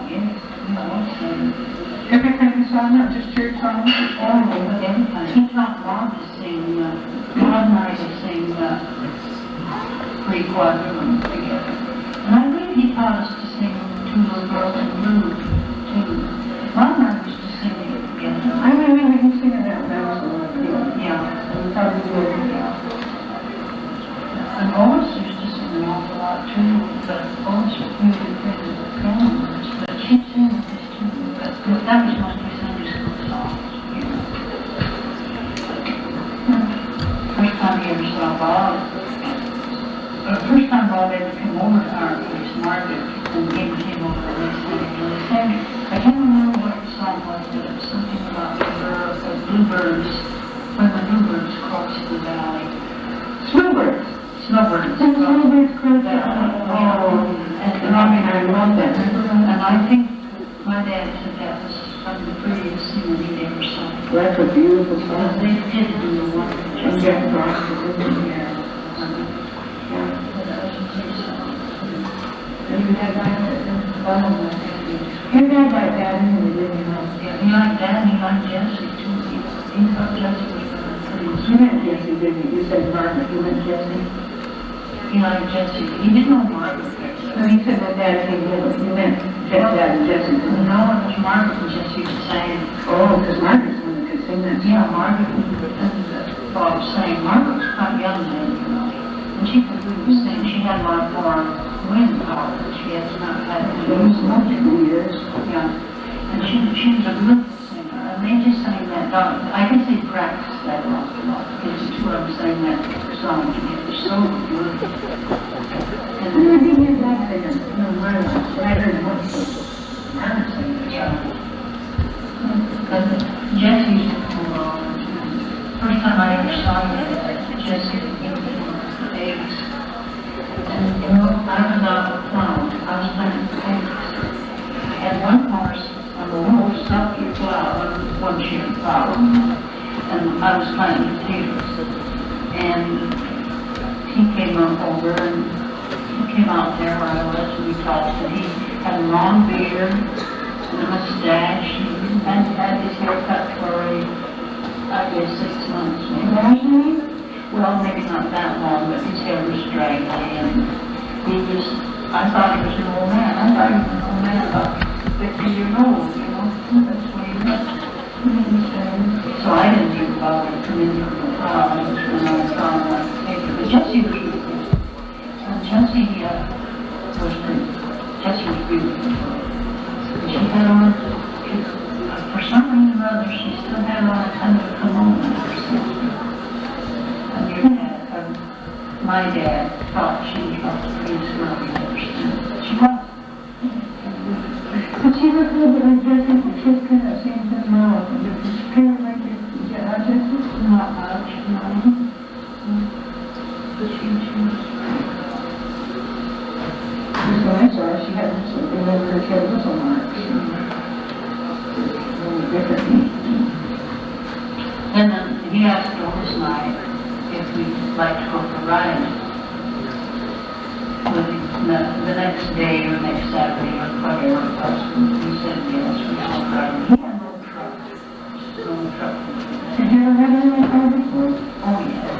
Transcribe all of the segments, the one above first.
yes, every kind of song, not just church songs. Oh, but every time. He taught Bob to sing, Bob and I to sing, three quadrilles together. And I believe he taught us to sing Two Little Girls in Blue, too. Bob and I used to sing it together. I remember him singing that when I was a little kid. Yeah. And probably did. And Lois used to sing an awful lot too, but Lois was really good at the songs, but she'd sing with us too. But that was mostly Sunday school songs, you know. First time he ever saw Bob, the first time Bob ever came over to our place, Margaret, and Gabe came over and they sang, I can't remember what the song was, but it was something about the bluebirds, when the bluebirds crossed the valley. Snowbirds. Snowbirds. Snowbirds crossed the valley. And I mean, I love that. And I think my dad said that was one of the prettiest things he'd ever sung. That's a beautiful song. They did do a wonderful job. And Jack Frost was in there. And you had that, your dad liked that, and he didn't know. Yeah, he liked that, and he liked Jessie too. He thought Jessie was the prettiest. You meant Jessie, didn't you? You said Margaret, you meant Jessie? He liked Jessie. He didn't know Margaret. No, he said that dad, you meant Dad and Jessie. No, it was Margaret and Jessie that sang. Oh, because Margaret's the one that could sing that. Yeah, Margaret and Bob sang. Margaret was quite young then, you know. And she could really sing. She had a lot more wind power. She had not had Those multiple years. Yeah. And she was a good singer. And they just sang that song. I guess they practiced that a lot because the two of them sang that song together so good. And I didn't hear that singer. No, mine was. I heard one sing. Yeah. But Jessie used to come along. First time I ever saw her, Jessie gave me eggs. And you know, I was out of town. I was planting eggs. I had one horse on the whole stuffy plow, one sheep plow, and I was planting potatoes. And he came up over and he came out there where I was and we talked, and he had a long beard and a mustache and had his hair cut for, I guess, 6 months maybe. Well, maybe not that long, but his hair was straggly, and he was, I thought he was an old man. I thought he was an old man about 50 years old, you know. That's what he was. So I didn't even bother to come in from the plow. I just went on and saw him like a paper. But Jessie was beautiful. And Jessie was beautiful. And she had on, for some reason or other, she still had on a kind of kimono or something. My dad thought she was about the prettiest girl he'd ever seen. She was. But she looked a little bit like Jessie, but she's kind of same thing now. She's kind of like Jessie. Not much, no. But she was. So I saw her, she had something over her head, little marks. Really different. And then he asked Doris and I if we'd like to go for a ride with him the next day or next Saturday or whatever it was. We said yes, we all ride. He had no truck. No truck. Did you ever have any like that before? Oh, yeah.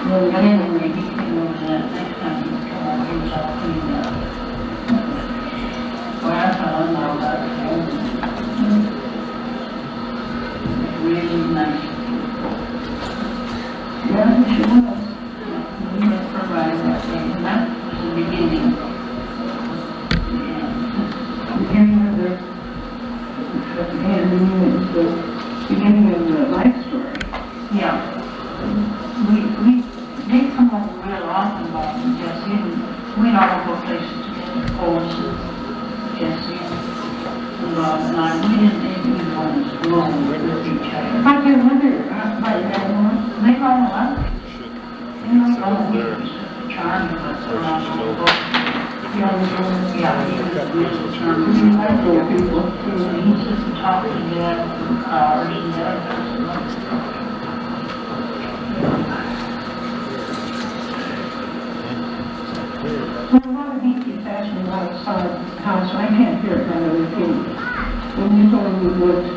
But anyway, he came over that next time he came over, he was all cleaned up. Well, I fell in love with him. Really nice. Yeah, she was. We went for a ride that day, and that was the beginning. Beginning of the beginning of the life story. Yeah. They come over real often, Bob and Jessie, and we'd all go places together, Lois and Jessie and Bob and I. We didn't even go alone with each other. How'd your mother like that one? They all loved it. You know, all of them was charming, but around the book. Yeah, he was really charming. He liked old people. He used to talk to Dad for hours and Dad was Well, a lot of these fashion life sod house, I can't hear it better repeat. When you told me you lived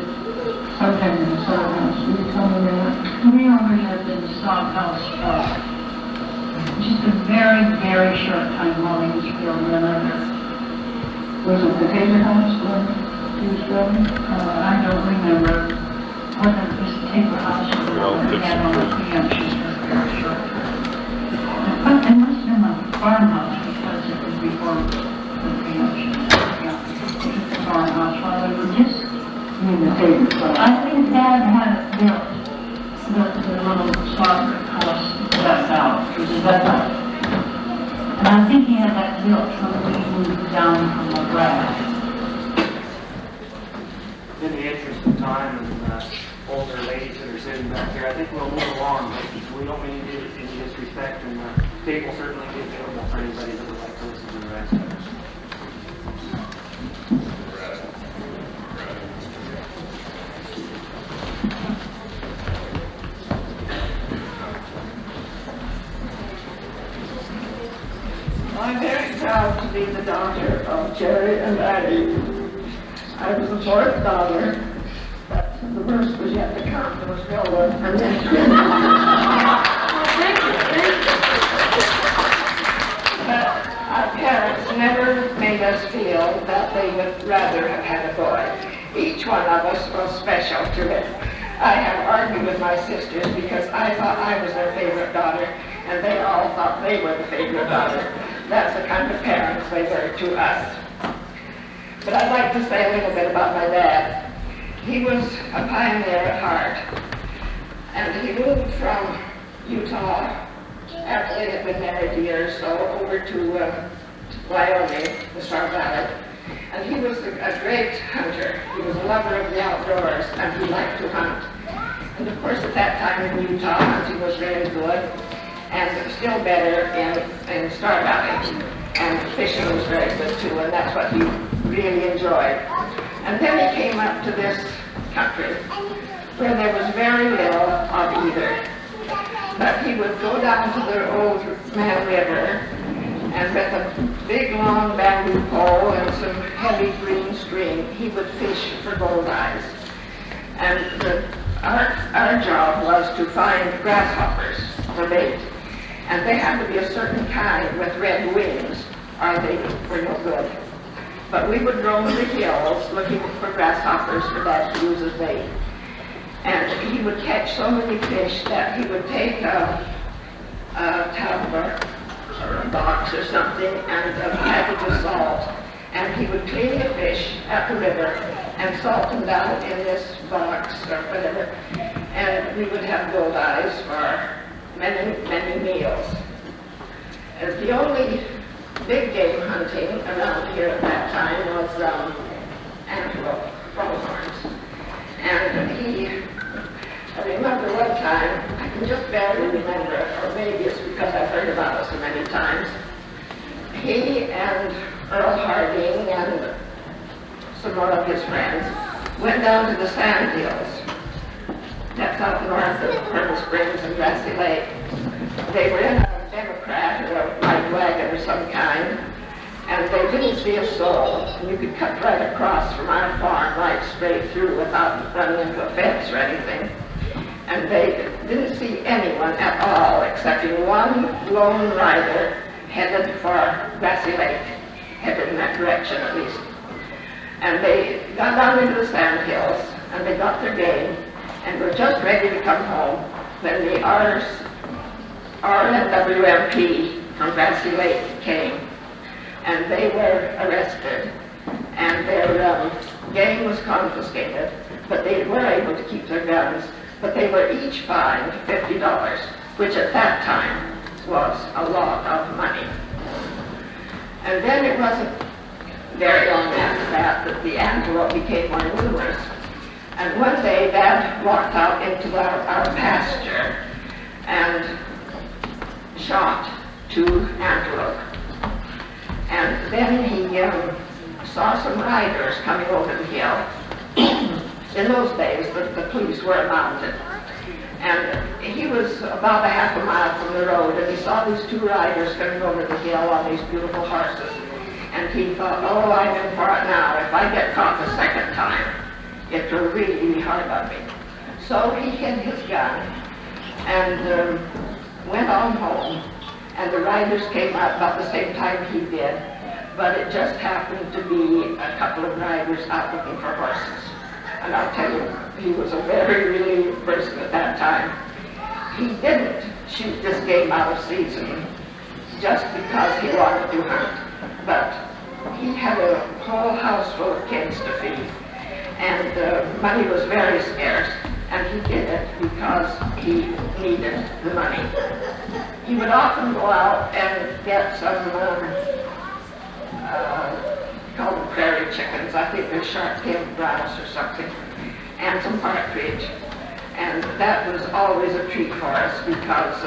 sometime in the sod house, will you tell me that? We only lived in the sod house for just a very, very short time while he was building another. Was it the Taylor house when he was building? I don't remember whether it was the Taylor house or the one we had on the preemptions for a very short time. But it must have been a farmhouse because it was before the preemptions. Yeah, it was the farmhouse while we were just. You mean the Taylor house? I think Dad had it built, the little soccer house left out, was it left out? And I think he had that built when we moved down from the grass. In the interest of time and older ladies that are sitting back there, I think we'll move along. But we don't mean to do any disrespect, and the tape will certainly be available for anybody that would like to listen to the rest of it. I'm very proud to be the daughter of Jerry and Addie. I was the fourth daughter, but the worst was yet to come. There was Rilla, and then thank you. But our parents never made us feel that they would rather have had a boy. Each one of us was special to it. I have argued with my sisters because I thought I was their favorite daughter, and they all thought they were the favorite daughter. That's the kind of parents they were to us. But I'd like to say a little bit about my dad. He was a pioneer at heart, and he moved from Utah after they had been married a year or so over to Wyoming, the Star Valley. And he was a great hunter. He was a lover of the outdoors, and he liked to hunt. And of course, at that time in Utah, hunting was very good, and still better in Star Valley. And fishing was very good too, and that's what he really enjoyed. And then he came up to this country where there was very little of either. But he would go down to the old Man River, and with a big long bamboo pole and some heavy green string, he would fish for goldeyes. And our job was to find grasshoppers for bait. And they had to be a certain kind with red wings, or they were no good. But we would roam the hills looking for grasshoppers for Dad to use as bait. And he would catch so many fish that he would take a tub or a box or something and a package of salt. And he would clean the fish at the river and salt them down in this box or whatever. And we would have goldeyes for many, many meals. And the only big game hunting around here at that time was antelope, pronghorns. And I remember one time, I can just barely remember it, or maybe it's because I've heard about it so many times. He and Earl Harding and some more of his friends went down to the sand hills. That's out north of Pearl Springs and Grassy Lake. They were in a Democrat or a light wagon or some kind, and they didn't see a soul. And you could cut right across from our farm right straight through without running into a fence or anything. And they didn't see anyone at all, excepting one lone rider headed for Grassy Lake, headed in that direction at least. And they got down into the sand hills, and they got their game, and were just ready to come home when the RWMP from Grassy Lake came, and they were arrested, and their game was confiscated, but they were able to keep their guns, but they were each fined $50, which at that time was a lot of money. And then it wasn't very long after that the antelope became more numerous. And one day Dad walked out into our pasture and shot 2 antelope. And then he saw some riders coming over the hill. In those days, the police were mounted. And he was about a half a mile from the road, and he saw these 2 riders coming over the hill on these beautiful horses. And he thought, oh, I'm in for it now. If I get caught the second time, it will really be hard on me. So he hid his gun and went on home. And the riders came out about the same time he did. But it just happened to be a couple of riders out looking for horses. And I'll tell you, he was a very relieved person at that time. He didn't shoot this game out of season just because he wanted to hunt. But he had a whole house full of kids to feed. And money was very scarce. And he did it because he needed the money. He would often go out and get some called them prairie chickens. I think they're sharp-tailed grouse or something, and some partridge. And that was always a treat for us because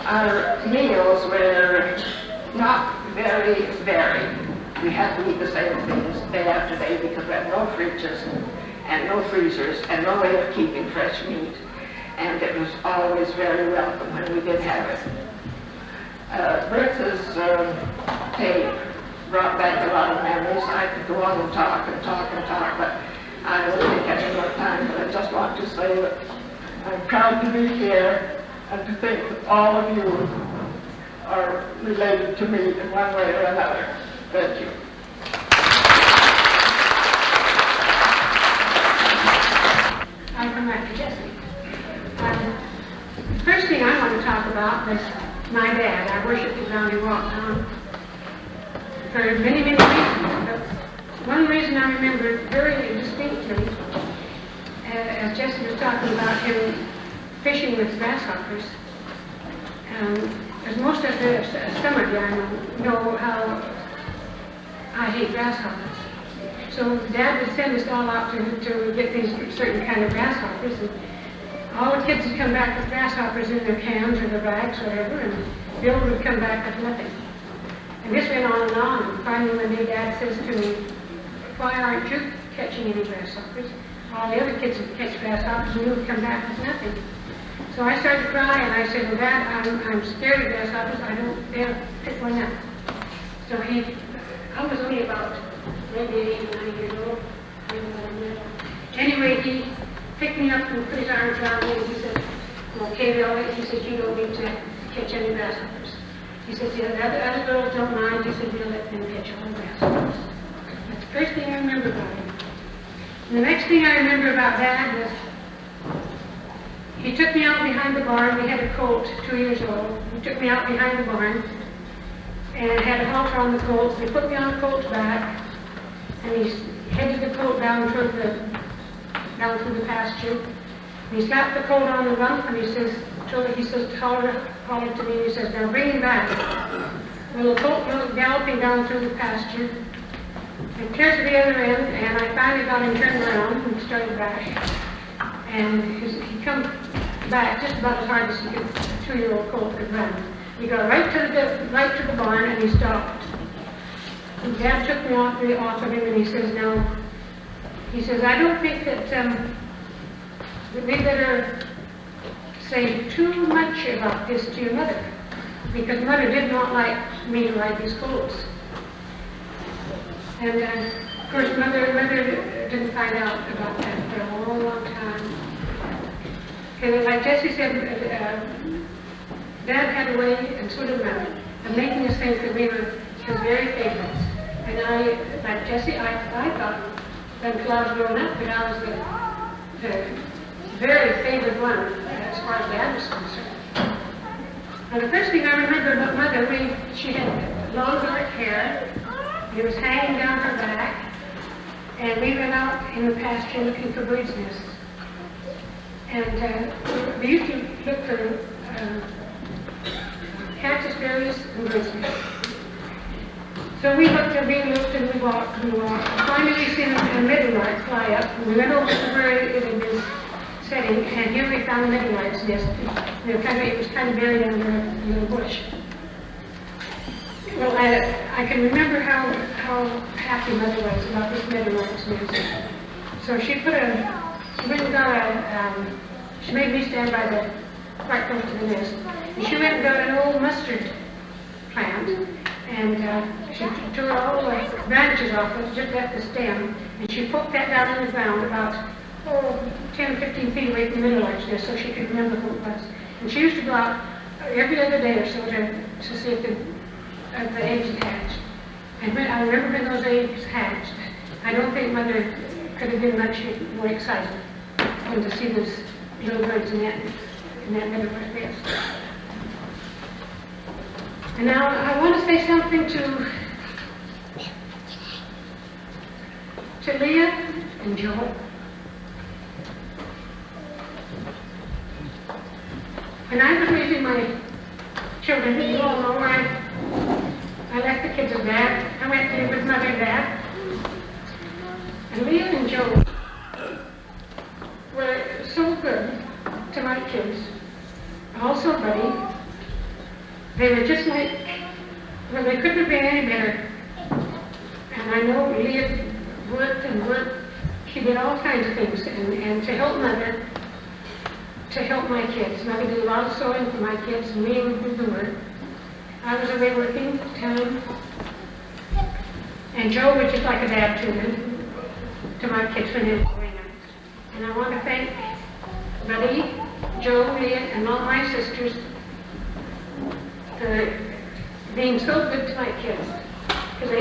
our meals were not very varied. We had to eat the same things day after day because we had no fridges and no freezers and no way of keeping fresh meat. And it was always very welcome when we did have it. Bertha's tape brought back a lot of memories. I could go on and talk and talk and talk, but I don't think any more time. But I just want to say that I'm proud to be here and to think that all of you are related to me in one way or another. Thank you. I'll come back to Jesse. The first thing I want to talk about was my dad. I worshiped him down in Walktown for many, many reasons. But one reason I remember very distinctly, as Jesse was talking about him fishing with grasshoppers, as most of the summer you know how I hate grasshoppers. So Dad would send us all out to get these certain kind of grasshoppers, and all the kids would come back with grasshoppers in their cans or their bags, whatever, and Bill would come back with nothing. And this went on and on, and finally one day Dad says to me, why aren't you catching any grasshoppers? All the other kids would catch grasshoppers and you would come back with nothing. So I started crying, and I said, well, Dad, I'm scared of grasshoppers, I don't dare pick one up. So I was only about maybe 8 or 9 years old. Anyway, he picked me up and put his arms around me and he said, okay, Bill, he said, you don't need to catch any grasshoppers. He said, the other girls don't mind. He said, we'll let them catch all the grasshoppers. That's the first thing I remember about him. And the next thing I remember about Dad was he took me out behind the barn. We had a colt, 2 years old. He took me out behind the barn and had a halter on the colt. He put me on the colt's back and he headed the colt down through the pasture. And he slapped the colt on the rump and he says, hollered to me and he says, now bring him back. Well, the colt goes galloping down through the pasture and clear to the other end, and I finally got him turned around and started back. And he come back just about as hard as a 2-year-old colt could run. He got right to the barn and he stopped. And Dad took me off of him and he says, I don't think that we better say too much about this to your mother, because Mother did not like me to ride these colts. And of course, Mother didn't find out about that for a long, long time. And like Jesse said, Dad had a way, and so did Mother, of making us think that we were his very favorites. And like Jesse, I thought that until I was growing up that I was the very favored one as far as Dad was concerned. Now the first thing I remember about Mother, she had long dark hair. It was hanging down her back, and we went out in the pasture looking for birds' nests. And we used to look for cactus berries and birds' nests. So we looked and we walked and we walked. Finally we seen a meadowlark fly up, and we went over to where it had been setting, and here we found the meadowlark's nest. It was kind of buried under a little bush. Well, I can remember how happy Mother was about this meadowlark's nest. So she made me stand quite close to the nest. And she went and got an old mustard plant, and she tore all the branches off it, just left the stem, and she put that down in the ground about 10, 15 feet away from the middle like this, so she could remember who it was. And she used to go out every other day or so to see if the eggs had hatched. And I remember when those eggs hatched, I don't think Mother could have been much more excited than to see those little birds in that middle like this. And now I want to say something to Leah and Joel. When I was raising my children, you all know, I left the kids with Dad. I went to live with Mother and Dad. And Leah and Joel were so good to my kids. Also, Buddy. They were just like, well, they couldn't have been any better. And I know Leah worked and worked. She did all kinds of things, and to help Mother, to help my kids. Mother did a lot of sewing for my kids, and me with the work. I was away working time. And Joe was just like a dad to me, to my kids when they were growing up. And I want to thank Buddy, Joe, Leah, and all my sisters for being so good to my kids. Because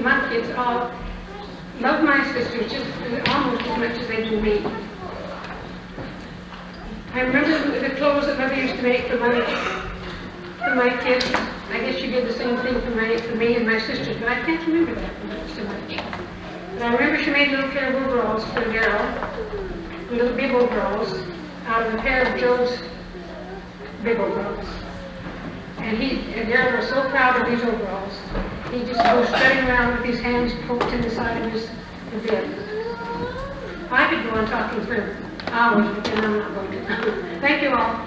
my kids all love my sisters just almost as much as they do me. I remember the clothes that Mother used to make for my kids. I guess she did the same thing for me and my sisters, but I can't remember that so much. But I remember she made a little pair of overalls for Daryl, little bib overalls, out of a pair of Joe's bib overalls. And Daryl was so proud of these overalls. He just goes strutting around with his hands poked in the side of his bib. I could go on talking for hours, but then I'm not going to. Thank you all.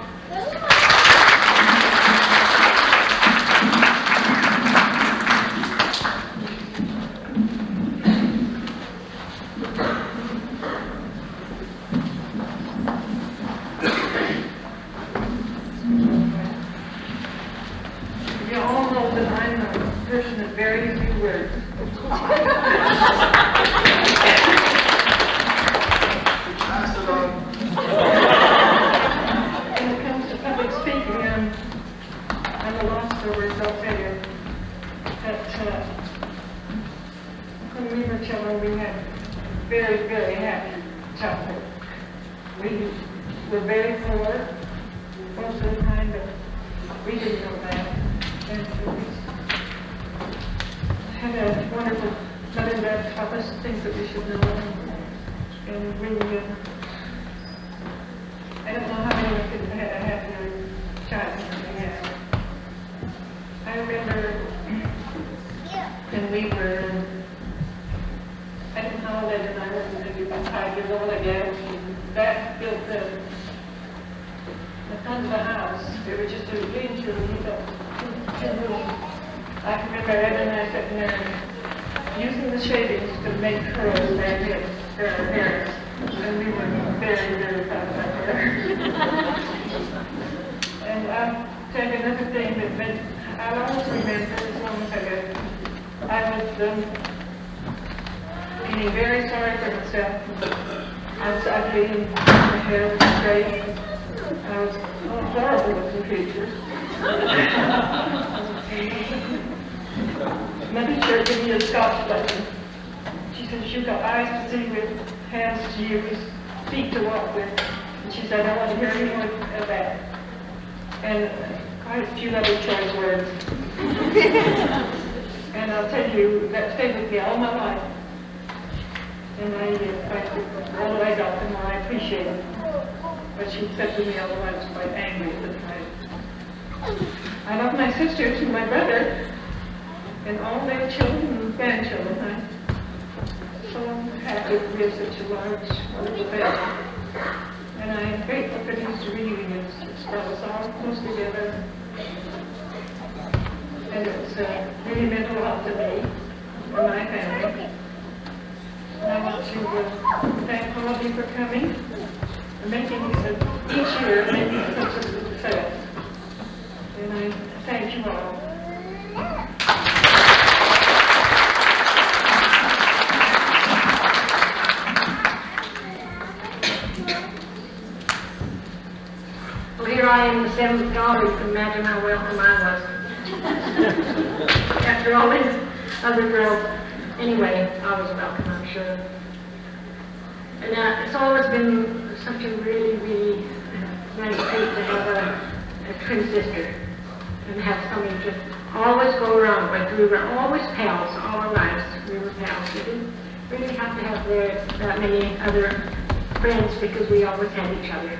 You all know that I'm a person of very few words. When it comes to public speaking, I'm a loss for words, I'll tell you. But when we were children, we had very, very happy childhood. We were very poor most of the time, but we didn't know that. And so we had a wonderful mother and dad taught us things that we should know. And we, I don't know how many of us had a happier childhood than we had. I remember when we were, I don't know how old I was, maybe about 5 years old, I guess. Dad built the front of the house. There was just a lean-to, I can remember Ed and I sitting there using the shavings to make curls in our heads, for our hair. And we were very, very proud of our hair. And I'll tell you another thing that I'll always remember as long as I live. I was feeling very sorry for myself. I was ugly and my hair was straight. I was a horrible looking creature. Mother Church gave me a Scotch lesson. She said, you've got eyes to see with, hands to use, feet to walk with. And she said, I want to hear any more of that. And quite a few other choice words. And I'll tell you, that stayed with me all my life. And all that I got, the more I appreciate it. But she said to me, although I was quite angry at the time. I love my sisters and my brother and all their children and grandchildren. I'm so happy to be such a large, wonderful family. And I'm grateful for these reunions. It's brought us all close together. And it's really meant a lot to me and my family. And I want to thank all of you for coming and making each year making such a success. And I thank you all. $7, you can imagine how welcome I was. After all these other girls. Anyway, I was welcome, I'm sure. And it's always been such a really, really nice treat to have a twin sister and have somebody just always go around with. We were always pals all our lives. We were pals. We didn't really have to have that many other friends because we always had each other.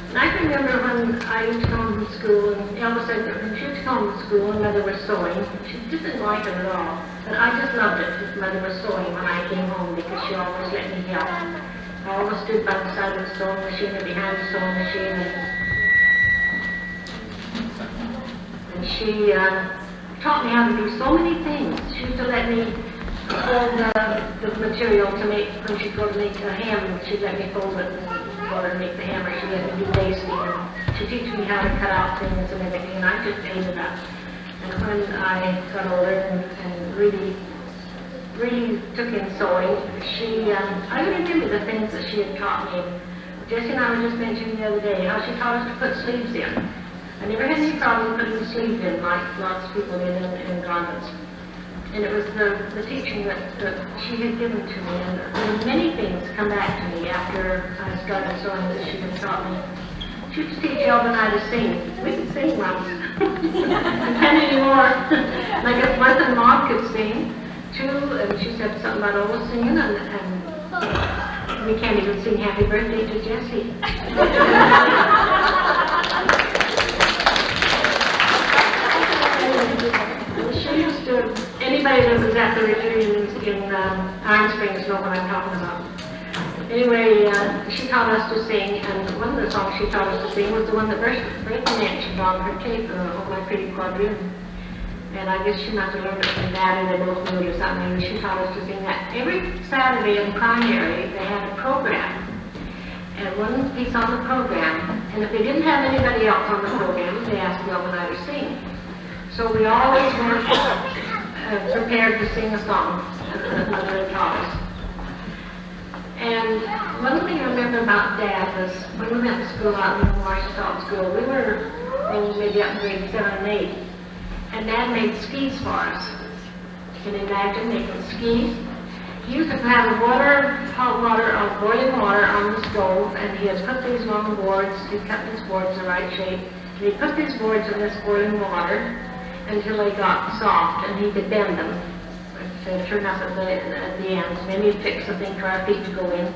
And I can remember when I used to come from school, and Elva said that when she used to come from school and Mother was sewing, she didn't like it at all. But I just loved it that Mother was sewing when I came home because she always let me help. I always stood by the side of the sewing machine or behind the sewing machine, and she taught me how to do so many things. She used to let me fold the material to make, when she'd go to make a ham, she'd let me fold it and go to make the hammer. She'd let me do basting. She'd teach me how to cut out things and everything, and I just ate it up. And when I got older and really took in sewing, I remember the things that she had taught me. Jessie and I were just mentioning the other day how she taught us to put sleeves in. I never had any problem putting the sleeves in like lots of people did in garments. And it was the teaching that she had given to me. And there were many things come back to me after I started sewing that she had taught me. She used to teach Elva and I to sing. We could sing once. I can't anymore. And I guess Martha and Mom could sing, too. And she said something about always singing. And we can't even sing Happy Birthday to Jessie. She used to, anybody that was at the reunions in Iron Springs know what I'm talking about. Anyway, she taught us to sing, and one of the songs she taught us to sing was the one that Bertha mentioned on her tape, Oh My Pretty Quadroon. And I guess she must have learned it from Dad, and they both knew it or something, and she taught us to sing that. Every Saturday in primary, they had a program, and one piece on the program, and if they didn't have anybody else on the program, they asked Elva and I to sing. So we always were prepared to sing a song that Mother had taught us. And one thing I remember about Dad was when we went to school out in Washington School, we were maybe up in grade 7 and 8, and Dad made skis for us. Can you imagine making skis? He used to have hot water, boiling water on the stove, and he had put these long boards, he cut these boards the right shape, and he put these boards in this boiling water until they got soft, and he could bend them. To turn up at the ends. Then he'd fix the thing for our feet to go in.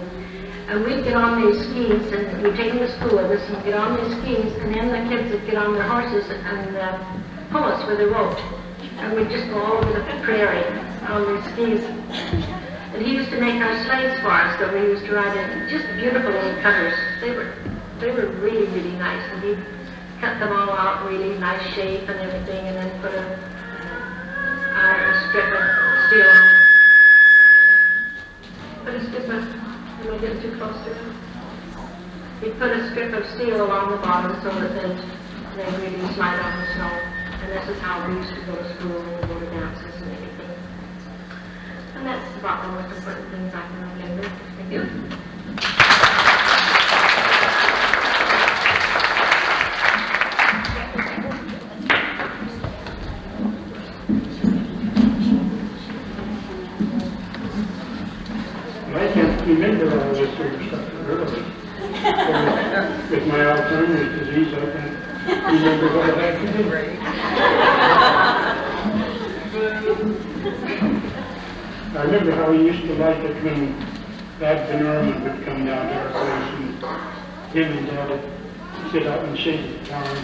And we'd get on these skis, and we'd take them to school with us, and get on these skis, and then the kids would get on their horses and pull us with a rope. And we'd just go all over the prairie on these skis. And he used to make our sleighs for us that we used to ride in. Just beautiful little cutters. They were really, really nice. And he'd cut them all out really nice shape and everything, and then put a strip of steel on it. Am I getting too close to it? We put a strip of steel along the bottom so that they really slide on the snow. And this is how we used to go to school and go to dances and everything. And that's about the most important things I can remember. Thank you. I can't remember all this sort of stuff early. With my Alzheimer's disease, I can't remember what I had to do. I remember how he used to like it when Dad Van Orman would come down to our place, and him and Dad would sit out and shake the town,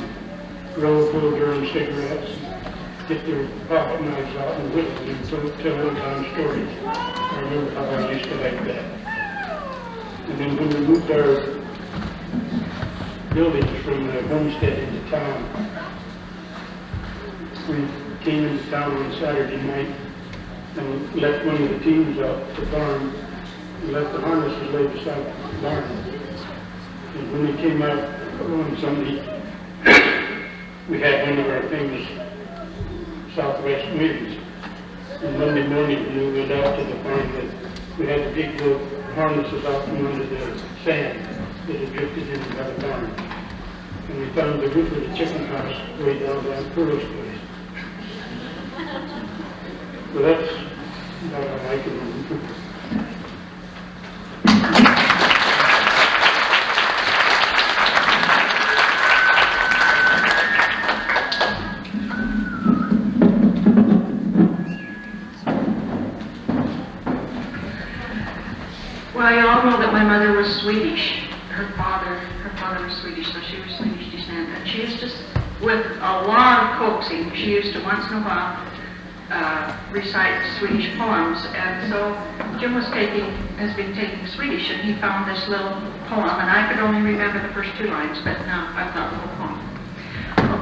roll full during cigarettes, get their pocket knives out and whittle and tell old-time stories. I remember how I used to like that. And then when we moved our buildings from the homestead into town, we came into town on Saturday night and left one of the teams out to farm and left the harnesses laid beside the barn. And when we came out on Sunday, we had one of our famous southwest winds. And Monday morning, when we went out to the farm, we had to dig the harnesses out from under the sand that had drifted into the barn. and we found the roof of the chicken house way down by Pearl's place. But that's about all I can remember. Well, you all know that my mother was Swedish. Her father was Swedish, so she was Swedish descent. And she used to, with a lot of coaxing, she used to once in a while recite Swedish poems. And so Jim has been taking Swedish, and he found this little poem, and I could only remember the first 2 lines, but now I've got the whole poem.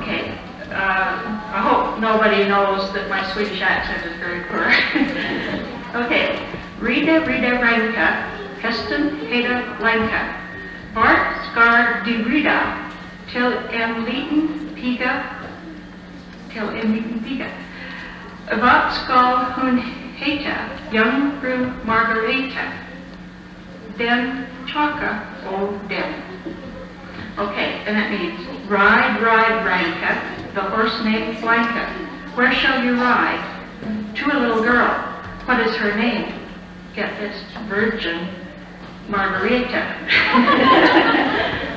Okay. I hope nobody knows that my Swedish accent is very poor. Okay. Rida Ranka, Hästen heda Lanka. Bart skar de rida till en liten piga. Vad skall hon heta? Jungfru Margareta. Den chaka och den. Okay, and that means ride, ride, Ranka, the horse named Blanca. Where shall you ride? To a little girl. What is her name? Get this, Virgin Margareta.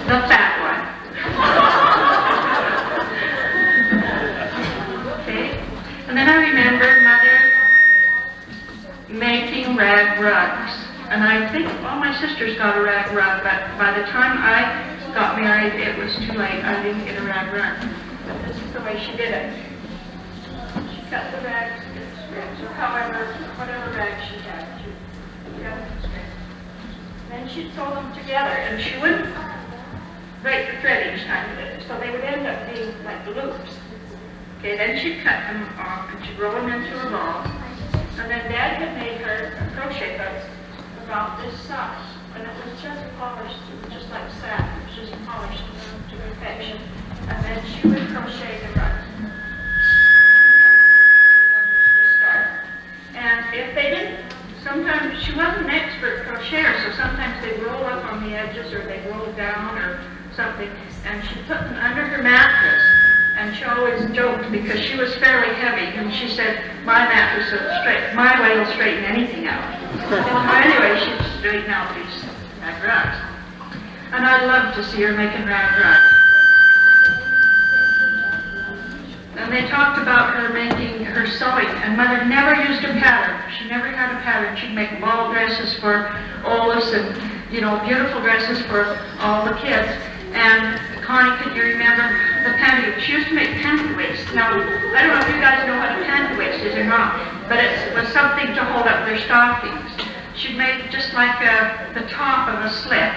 The fat one. Okay, and then I remember Mother making rag rugs. And I think all my sisters got a rag rug, but by the time I got married, it was too late. I didn't get a rag rug. But this is the way she did it. She cut the rags into strips, or however, whatever rags she had. Then she'd sew them together, and she wouldn't break the thread each time, so they would end up being like loops. Okay, then she'd cut them off, and she'd roll them into a ball. And then Dad had made her a crochet hook about this size, and it was just polished, just like satin, it was just polished to perfection. And then she would crochet the rug. And if they didn't, sometimes she wasn't an expert crocheter, so sometimes they'd roll up on the edges or they'd roll down or something, and she'd put them under her mattress. And she always joked because she was fairly heavy, and she said, my mattress is straight, my way will straighten anything out. So anyway, she'd straighten out these rag rugs. And I loved to see her making rag rugs. And they talked about her making her sewing, and Mother never used a pattern. She never had a pattern. She'd make ball dresses for Olaf and, beautiful dresses for all the kids. And Connie, can you remember the panty? She used to make panty waists. Now, I don't know if you guys know what a panty waist is or not, but it was something to hold up their stockings. She'd make just like the top of a slip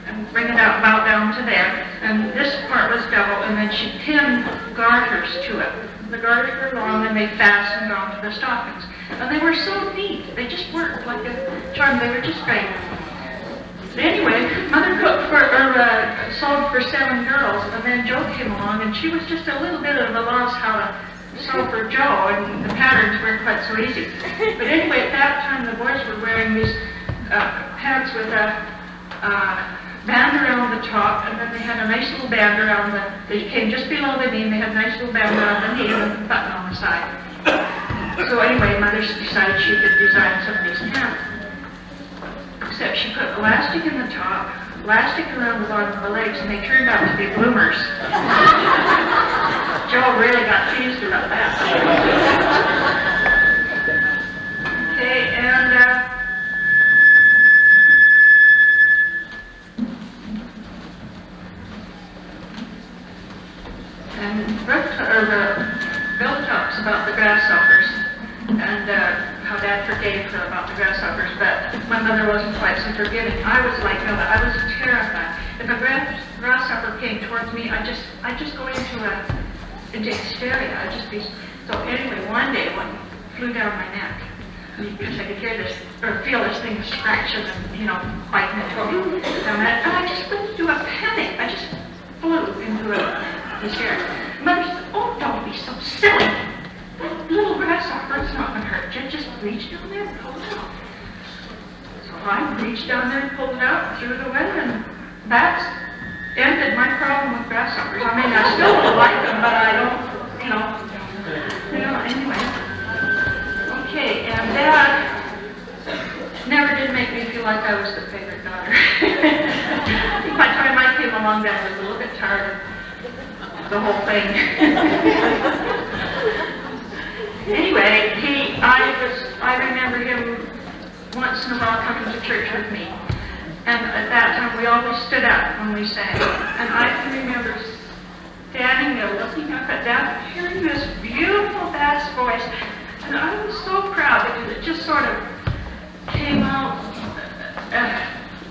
and bring it out about down to there. And this part was double, and then she pinned garters to it. The garters were long, and they fastened onto the stockings. And they were so neat. They just worked like a charm. They were just great. But anyway, Mother cooked sewed for 7 girls, and then Joe came along, and she was just a little bit of a loss how to sew for Joe, and the patterns weren't quite so easy. But anyway, at that time, the boys were wearing these pants with a band around the top, and then they had a nice little band around they came just below the knee, and they had a nice little band around the knee with a button on the side. So anyway, Mother decided she could design some of these pants. Except she put elastic in the top, elastic around the bottom of the legs, and they turned out to be bloomers. Joe really got teased about that. Okay, and Bill talks about the grasshoppers and how Dad forgave her about the grasshoppers, but my mother wasn't quite so forgiving. I was like Bill, I was terrified. If a grasshopper came towards me, I'd just go into hysteria. I'd just be so. Anyway, one day one flew down my neck because I could hear this or feel this thing scratching and quite controlling down that, and I just went into a panic. I just flew into hysteria. Mother said, "Oh, don't be so silly. That little grasshopper is not going to hurt you. Just reach down there and pull it out." So I reached down there and pulled it out, threw it away, and that's ended my problem with grasshoppers. I mean, I still don't like them, but I don't, anyway. Okay, and Dad never did make me feel like I was the favorite daughter. By the time I came along, Dad was a little bit tired of the whole thing. Anyway, I remember him once in a while coming to church with me. And at that time, we always stood up when we sang. And I can remember standing there looking up at Dad, hearing this beautiful bass voice. And I was so proud because it just sort of came out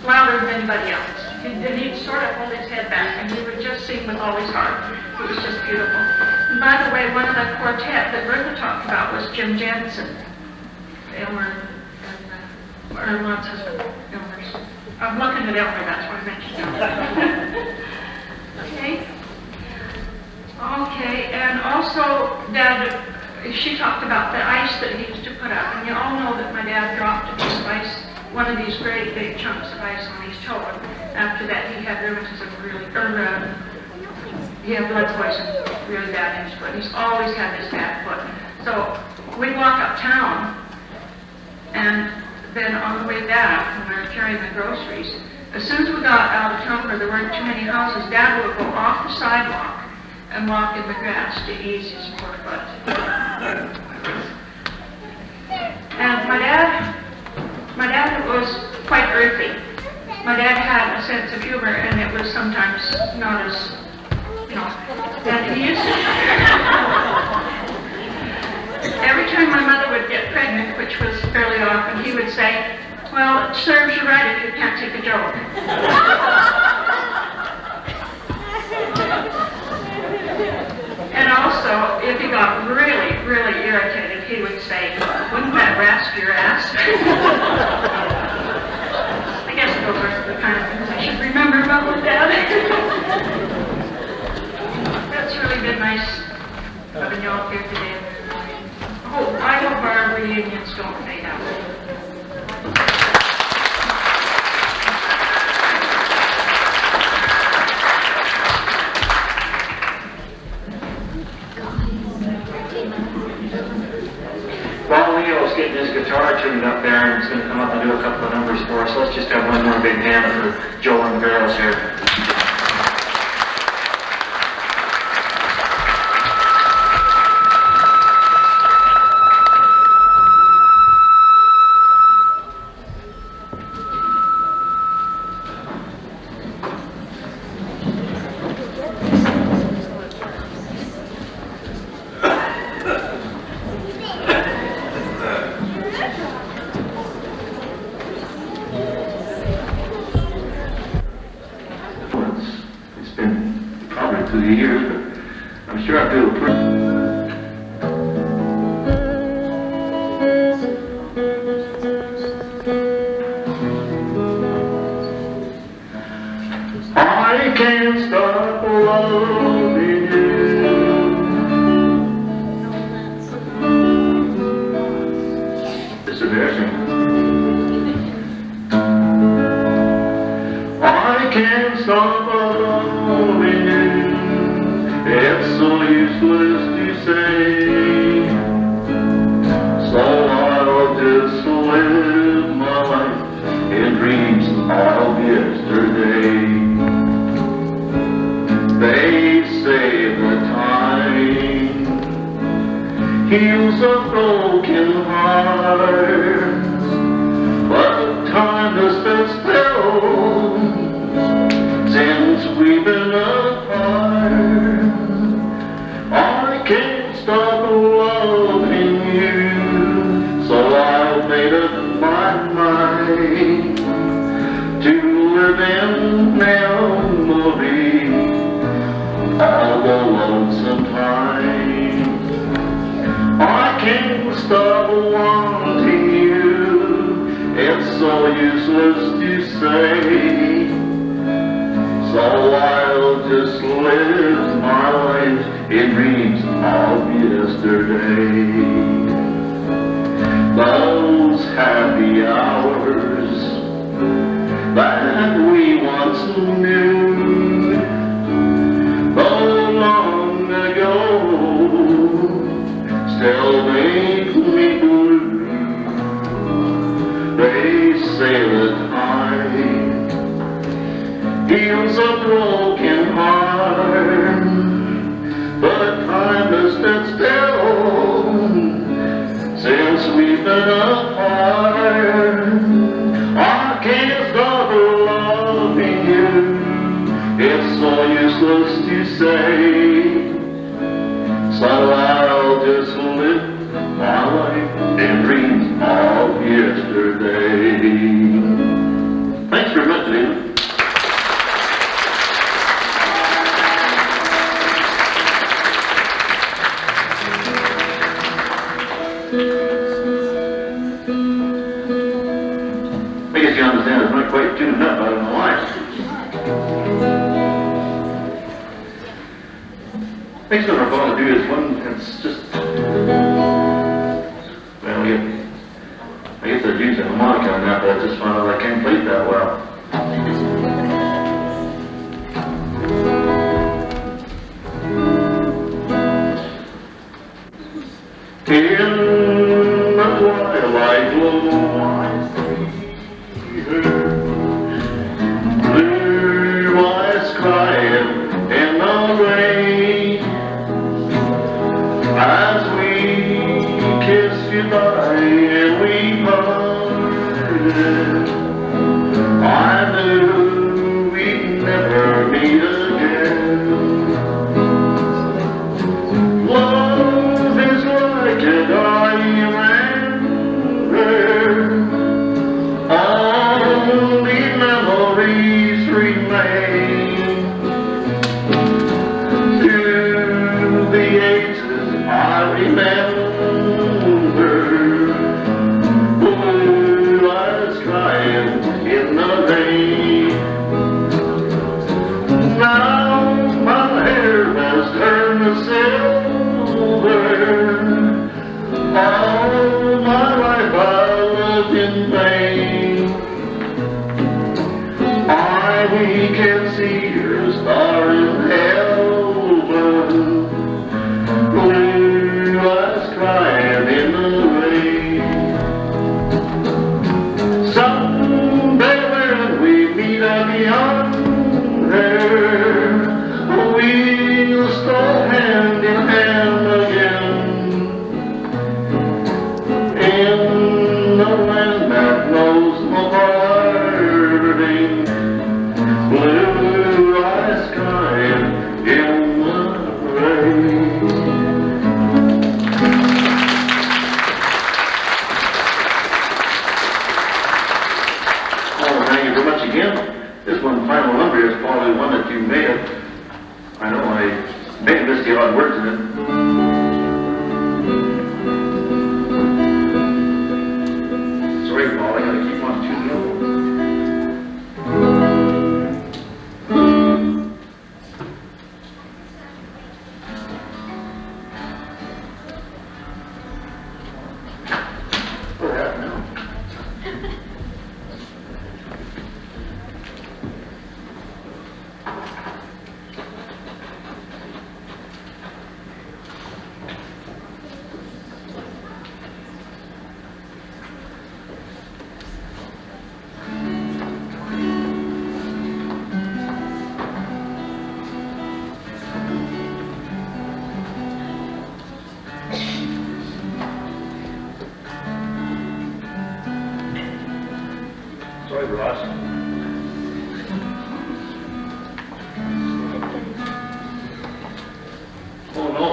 louder than anybody else. And he'd sort of hold his head back, and he would just sing with all his heart. It was just beautiful. And by the way, one of the quartet that Bertha talked about was Jim Jensen, Elmer, and Ron's husband, Elmer's. I'm looking at Elmer, that's why I mentioned Elmer. Okay, and also, Dad, she talked about the ice that he used to put up, and you all know that my dad dropped a piece of ice, one of these great big chunks of ice on his toe. After that, he had rheumatism he had blood poison really bad in his foot. He's always had this bad foot. So we'd walk uptown, and then on the way back, when we were carrying the groceries, as soon as we got out of town where there weren't too many houses, Dad would go off the sidewalk and walk in the grass to ease his poor foot. And my dad was quite earthy. My dad had a sense of humor, and it was sometimes not as, that he used to. Every time my mother would get pregnant, which was fairly often, he would say, "Well, it serves you right if you can't take a joke." And also, if he got really, really irritated, he would say, "Wouldn't that rasp your ass?" I guess those are the kind of things I should remember about my dad. That's really been nice having you all here today. I hope our reunions don't fade out. While Leo's getting his guitar tuned up there and he's going to come up and do a couple of numbers for us, let's just have one more big hand for Joel and the girls here. I can't stop loving you. It's embarrassing. I can't stop loving you. It's so useless to say. So I'll just live my life in dreams of yesterday. They say the time heals a broken heart, but time has been still since we've been apart. I can't stop loving you, so I've made up my mind to live in memory all the lonesome time. I can't stop wanting you, it's so useless to say. So I'll just live my life in dreams of yesterday. Those happy hours that we once knew, feels a broken heart, but time has stood still since we've been apart. I can't stop loving you, it's so useless to say, so I'll just live my life and dream of yesterday. Thanks very much, David. I guess you understand it's not quite tuned up, I don't know why. Next one we're going to do is one that's just, well, I guess I'd use a harmonica on that, but I just found out I can't play it that well. In the twilight glow, I see her, blue eyes crying in the rain, as we kiss goodbye and we parted. I knew we'd never meet again. Love is like a diamond, only memories remain. Through the ages I remember, blue eyes crying in the rain. Now my hair has turned to silver, all my life I lived in vain. We can see your star in heaven, blue eyes crying in the rain. Someday when we meet again, we'll stand hand in hand again, in the land that knows no parting, blue eyes crying in the rain. Oh, thank you very much again. This one final number is probably one that you may have, I know I may have missed the odd words in it. Sorry, Paul, I gotta keep on tuning up. What happened now? Sorry, Ross. Oh, no.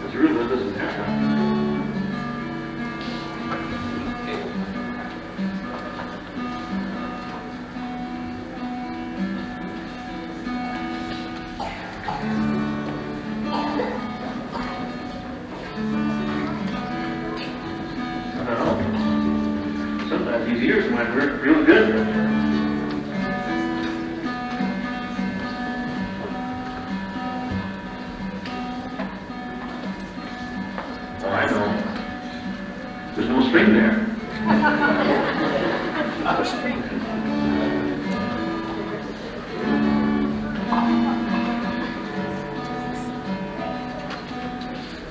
It's rude that doesn't happen. Sometimes these ears might work real good. Oh, I know. There's no string there. Not a string.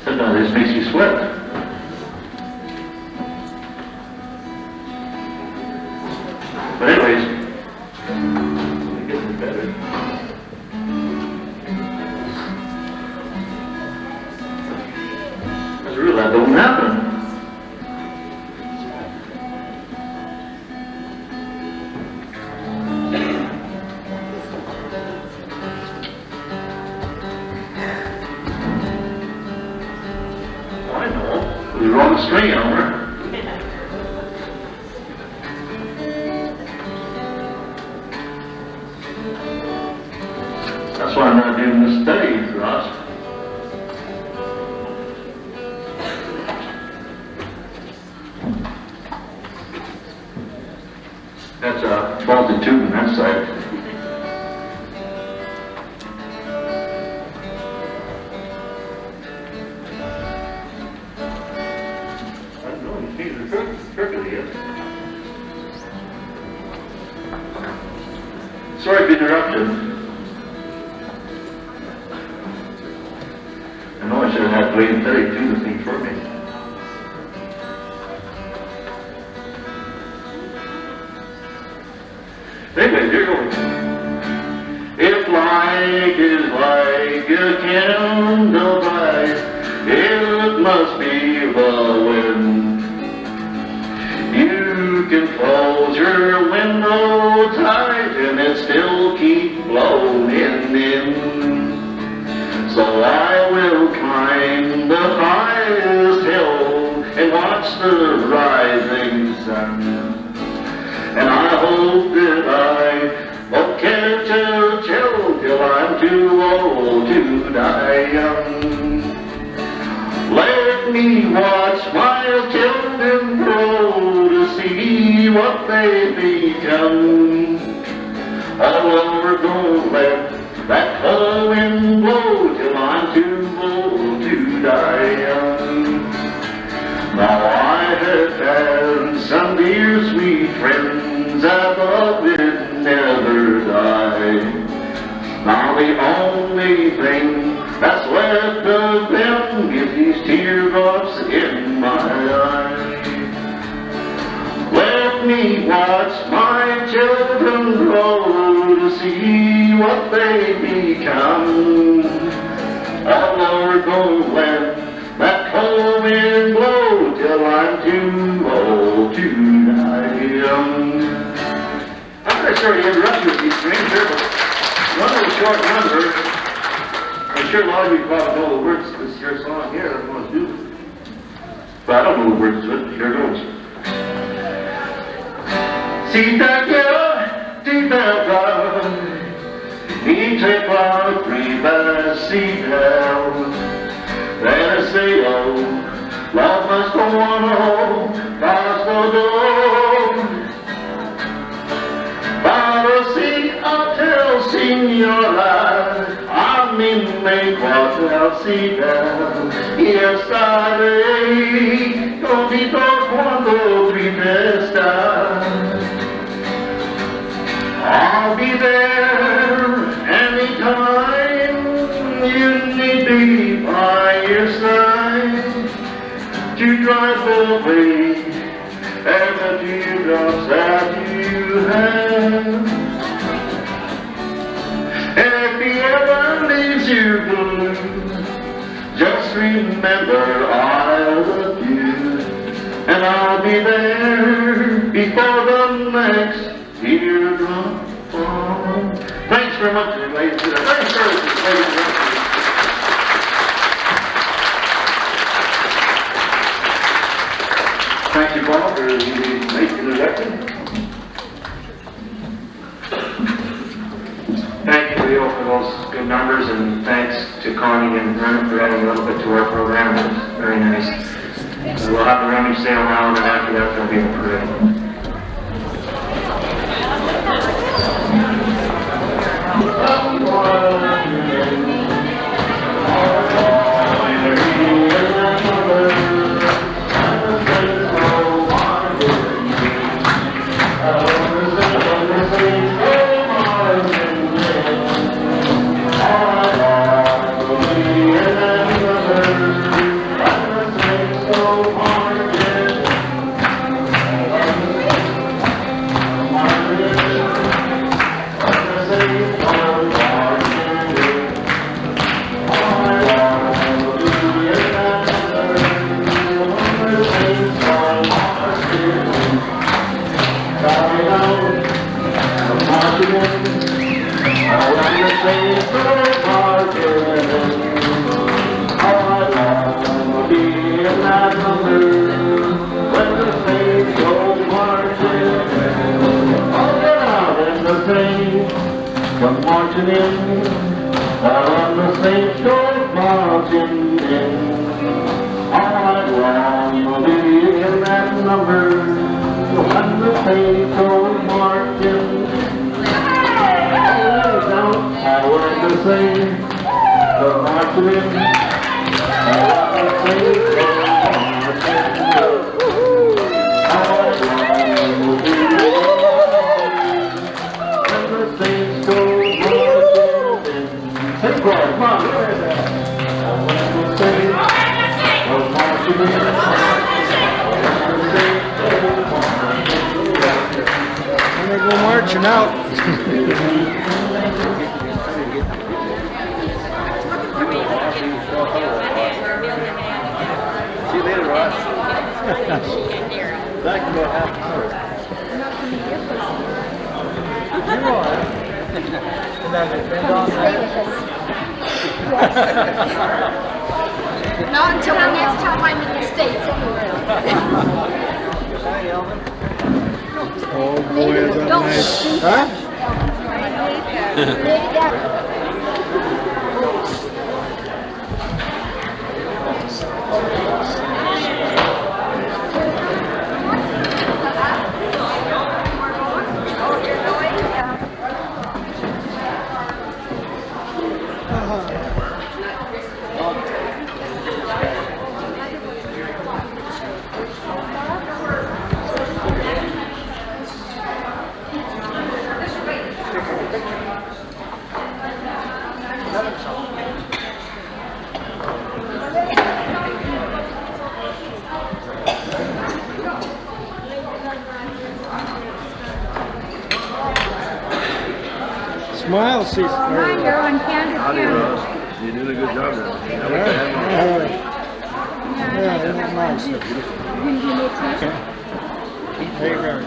Sometimes this makes you sweat. that don't happen. I know. It was wrong string, Elmer. That's why I'm not doing this study, Ross. That's a faulty tube on that side. I don't know, you see the crooked yet. Sorry for the interruption. I know I should have had Wayne Terry do the thing for me. Anyway, here goes. If like is like a candle bright, it must be the wind. You can close your window tight and it still keep blowing in. So I will climb the highest hill and watch the rising sun. And I hope that I won't catch a chill till I'm too old to die young. Let me watch my children grow to see what they become. Oh Lord, don't let that cold wind blow till I'm too old to die young. Now I have had some dear sweet friends, I thought they'd never die. Now the only thing that's left of them is these teardrops in my eyes. Let me watch my children grow to see what they become. Oh Lord, don't let that cold wind blow till I'm too old to die young. I'm very sorry to interrupt you with these things here, but one little short number. I'm sure a lot of you probably know the words to this here song here. I'm going to do. But I don't know the words to it. Here goes. Sita quiero, Sita va, entre cuatro Sita. Then I say, oh, love must go on, past the door. But see, I'll tell Signora, I'm in me quatro Sita. Yes, I convito cuando tristeza. I'll be there anytime you need me by your side to drive away and the teardrops that you have. And if he ever leaves you blue, just remember I love you, and I'll be there before the next teardrop falls. Thanks very much, ladies and gentlemen. Thanks very much, ladies and gentlemen. Thank you, Bob, for making the record. Thank you, Leo, for those good numbers, and thanks to Connie and Vernon for adding a little bit to our program. It was very nice. We'll have the rummage sale now, and then after that, there'll be the parade. marching in, while the saints go marching in. All night long we'll be in that number, when the saints go marching. I want to sing the marching in. I want to sing the marching in. All night long we'll be in when the saints go marching in. Hey, boy, come on. I want to sing the marching in. I want to sing the marching in. I'm gonna go marching out. See you later, Ross. Back in about half an hour. You are. And then it's been on Not until the next time I'm in the States anyway. Hi, Elvin. Oh boy, is that nice. Huh? Maybe that. Smile, see. You're on camera. Howdy, Ross. You're doing a good job there. Yeah, isn't that nice? Hey, Mary.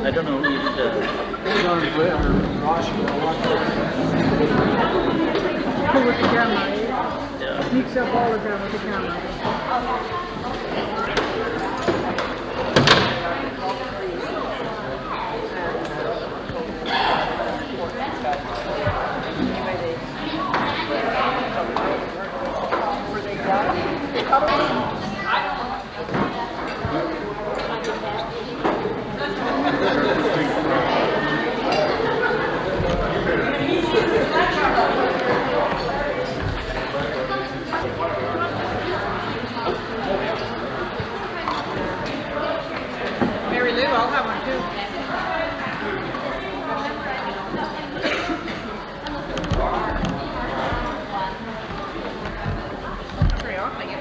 I don't know who you did With the camera, eh? Yeah. Sneaks up all the time with the camera. Mary Lou, I'll have one too. Hurry on, I get